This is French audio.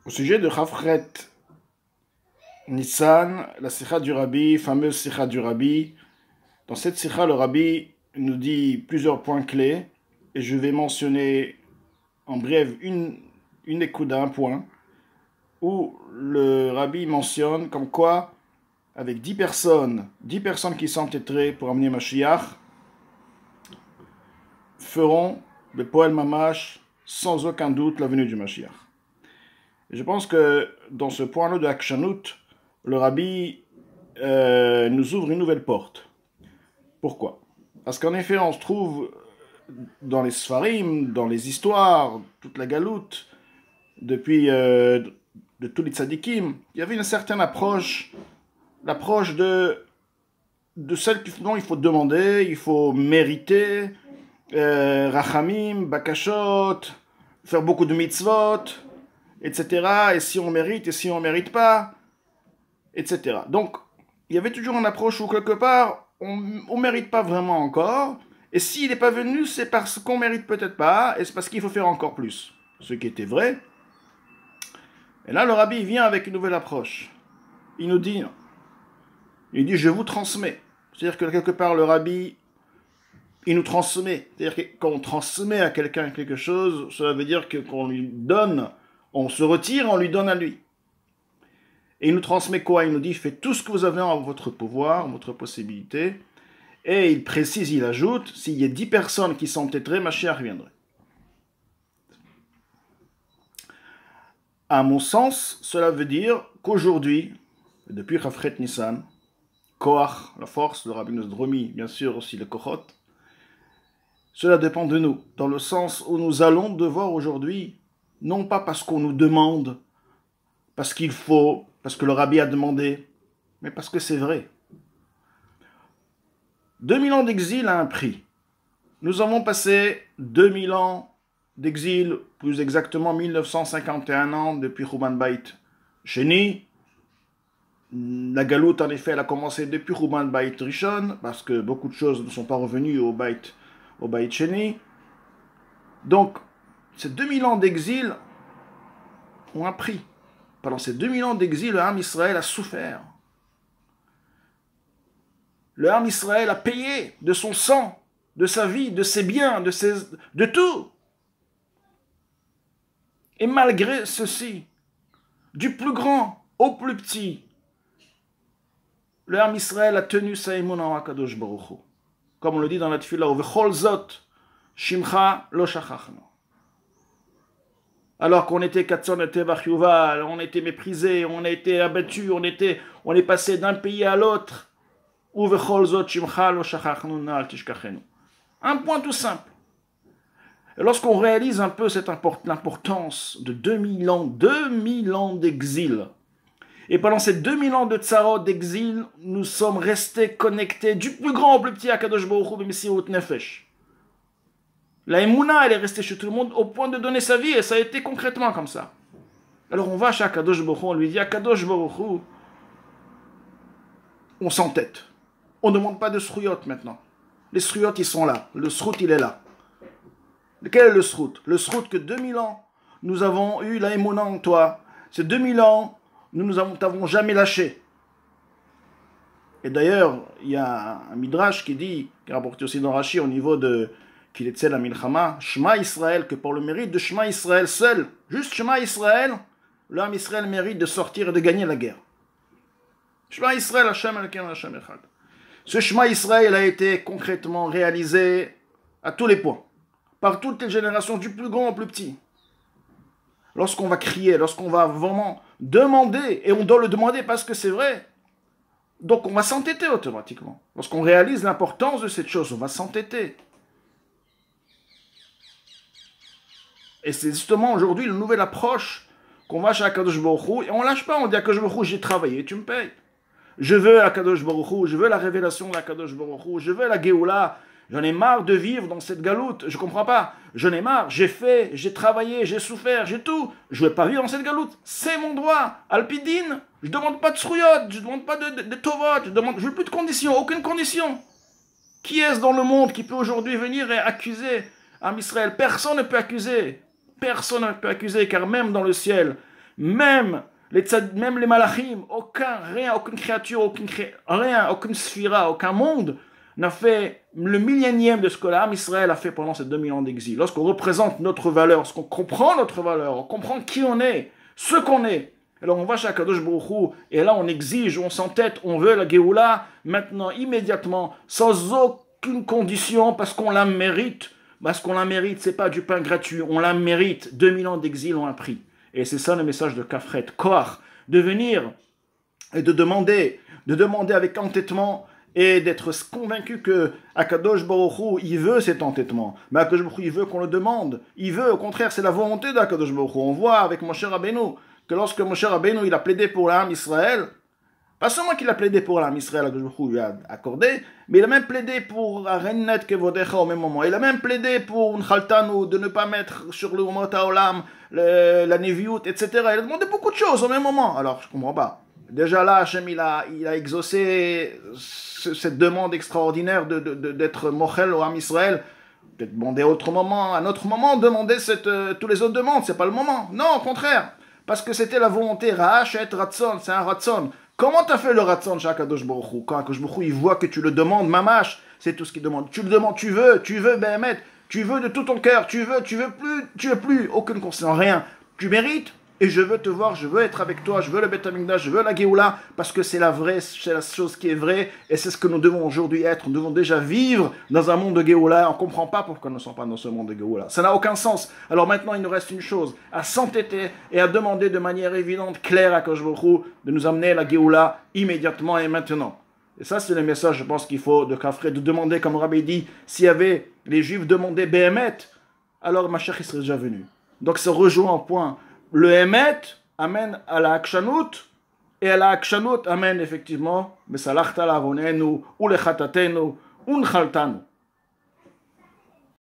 Au sujet de Chafret Nissan, la sikha du Rabbi, fameuse sikha du Rabbi. Dans cette sikha, le Rabbi nous dit plusieurs points clés, et je vais mentionner en bref une écoute d'un point, où le Rabbi mentionne comme quoi, avec 10 personnes qui s'entêteraient pour amener Mashiach, feront le Poel Mamash sans aucun doute la venue du Mashiach. Et je pense que dans ce point-là de Akshanut, le Rabbi nous ouvre une nouvelle porte. Pourquoi? Parce qu'en effet, on se trouve dans les Sfarim, dans les histoires, toute la galoute, depuis de tous les tzadikim, il y avait une certaine approche, l'approche de celle dont il faut demander, il faut mériter, rachamim, bakashot, faire beaucoup de mitzvot, etc. Et si on mérite, et si on ne mérite pas, etc. Donc, il y avait toujours une approche où quelque part, on ne mérite pas vraiment encore, et s'il n'est pas venu, c'est parce qu'on ne mérite peut-être pas, et c'est parce qu'il faut faire encore plus. Ce qui était vrai. Et là, le Rabbi vient avec une nouvelle approche. Il dit, je vous transmets. C'est-à-dire que quelque part, le Rabbi, il nous transmet. C'est-à-dire que quand on transmet à quelqu'un quelque chose, cela veut dire que qu'on lui donne, on se retire, on lui donne à lui. Et il nous transmet quoi? Il nous dit, faites tout ce que vous avez en votre pouvoir, en votre possibilité. Et il précise, il ajoute, s'il y a 10 personnes qui s'entêteraient, Mashiach viendrait. À mon sens, cela veut dire qu'aujourd'hui, depuis Chafret Nissan, Koach, la force, le Rabbi Dromi, bien sûr aussi le Kochot, cela dépend de nous, dans le sens où nous allons devoir aujourd'hui, non pas parce qu'on nous demande, parce qu'il faut, parce que le Rabbi a demandé, mais parce que c'est vrai. 2000 ans d'exil a un prix. Nous avons passé 2000 ans d'exil, plus exactement 1951 ans depuis Churban Bait Sheni. La galoute, en effet, elle a commencé depuis Churban Bait Rishon, parce que beaucoup de choses ne sont pas revenues au Bait Sheni. Donc, ces 2000 ans d'exil ont un prix. Pendant ces 2000 ans d'exil, le Ham Israël a souffert. Le Ham Israël a payé de son sang, de sa vie, de ses biens, de tout. Et malgré ceci, du plus grand au plus petit, le Ham Israël a tenu sa émouna en Akadosh Baruch Hu. Comme on le dit dans la Tefillah, V'chol zot, shimcha lo shachachnu. Alors qu'on était Katson et Tevach Yuval, on était méprisé, on a été abattu, on est passé d'un pays à l'autre. Un point tout simple. Et lorsqu'on réalise un peu l'importance de 2000 ans d'exil, et pendant ces 2000 ans de tsarot d'exil, nous sommes restés connectés du plus grand au plus petit à Kadosh Baruch Hu b'mesirut nefesh. La émouna, elle est restée chez tout le monde au point de donner sa vie, et ça a été concrètement comme ça. Alors on va chez Kadosh Baruch Hu, on lui dit, Kadosh Baruch Hu, on s'entête. On ne demande pas de srouyot maintenant. Les srouyot, ils sont là. Le srout, il est là. Quel est le srout? Le srout que 2000 ans, nous avons eu la émouna en toi. Ces 2000 ans, nous t'avons jamais lâché. Et d'ailleurs, il y a un midrash qui dit, qui est rapporté aussi dans Rashi au niveau de Kiletzel Amilchama, Shema Israël, que pour le mérite de Shema Israël seul, juste Shema Israël, l'homme Israël mérite de sortir et de gagner la guerre. Shema Israël, Hashem Elokeinu Hashem Echad. Ce Shema Israël a été concrètement réalisé à tous les points, par toutes les générations, du plus grand au plus petit. Lorsqu'on va crier, lorsqu'on va vraiment demander, et on doit le demander parce que c'est vrai, donc on va s'entêter automatiquement. Lorsqu'on réalise l'importance de cette chose, on va s'entêter. Et c'est justement aujourd'hui une nouvelle approche qu'on va chez Akadosh Baruch Hu, et on ne lâche pas, on dit à Akadosh Baruch Hu, j'ai travaillé, tu me payes. Je veux Akadosh Baruch Hu, je veux la révélation d'Akadosh Baruch Hu, je veux la Géoula. J'en ai marre de vivre dans cette galoute, je comprends pas. J'en ai marre, j'ai fait, j'ai travaillé, j'ai souffert, j'ai tout. Je ne veux pas vivre dans cette galoute, c'est mon droit. Alpidine, je ne demande pas de srouyot, je ne demande pas de tovot, je ne veux plus de conditions, aucune condition. Qui est-ce dans le monde qui peut aujourd'hui venir et accuser Am Israël? Personne ne peut accuser. Personne ne peut accuser, car même dans le ciel, même même les malachim, rien, aucune créature, rien, aucune sphira, aucun monde n'a fait le millionième de ce que l'âme Israël a fait pendant ces 2000 ans d'exil. Lorsqu'on représente notre valeur, lorsqu'on comprend notre valeur, on comprend qui on est, ce qu'on est, alors on va chez Akadosh Baruch Hu, et là on exige, on s'entête, on veut la Géoula, maintenant, immédiatement, sans aucune condition, parce qu'on la mérite. Parce qu'on la mérite, c'est pas du pain gratuit, on la mérite. 2000 ans d'exil ont un prix. Et c'est ça le message de Kafret, Koach, de venir et de demander avec entêtement et d'être convaincu que Akadosh Baruch Hu, il veut cet entêtement. Mais Akadosh Baruch Hu, il veut qu'on le demande. Il veut, au contraire, c'est la volonté d'Akadosh Baruch Hu. On voit avec Moshe Rabbeinu que lorsque Moshe Rabbeinu, il a plaidé pour l'âme Israël, pas seulement qu'il a plaidé pour l'âme Israël, Akadosh Baruch Hu lui a accordé, mais il a même plaidé pour Arennet Kevodecha au même moment. Il a même plaidé pour Unchaltanu, de ne pas mettre sur le Umot HaOlam la Neviut, etc. Il a demandé beaucoup de choses au même moment. Alors, je ne comprends pas. Déjà là, Hachem, il a exaucé cette demande extraordinaire d'être Mochel au Ham Israël. Peut-être demander à un autre moment, demander tous les autres demandes. C'est pas le moment. Non, au contraire. Parce que c'était la volonté. Ra'ashet Ratson, c'est un Ratson. Comment tu as fait le Ratson chez Akadosh Baruch Hu? Quand Akadosh Baruch Hu, il voit que tu le demandes, mamash, c'est tout ce qu'il demande. Tu le demandes, tu veux, Behemet, tu veux de tout ton cœur, tu veux plus, aucune conscience, rien. Tu mérites, et je veux te voir, je veux être avec toi, je veux le Beth Amikdash, je veux la Géoula, parce que c'est la chose qui est vraie, et c'est ce que nous devons aujourd'hui être. Nous devons déjà vivre dans un monde de Géoula. On ne comprend pas pourquoi nous ne sommes pas dans ce monde de Géoula. Ça n'a aucun sens. Alors maintenant, il nous reste une chose, à s'entêter et à demander de manière évidente, claire à Akadosh Baruch Hu, de nous amener la Géoula immédiatement et maintenant. Et ça, c'est le message, je pense, qu'il faut de Kafret, de demander, comme Rabbi dit, s'il y avait les Juifs demandaient Behemet, alors Mashiach serait déjà venu. Donc ça rejoint un point. Le Emet amène à la Akshanout, et à la Akshanout amène effectivement, Mesalachta lavonenu, ou le Chatatenu, ou Nchaltanu.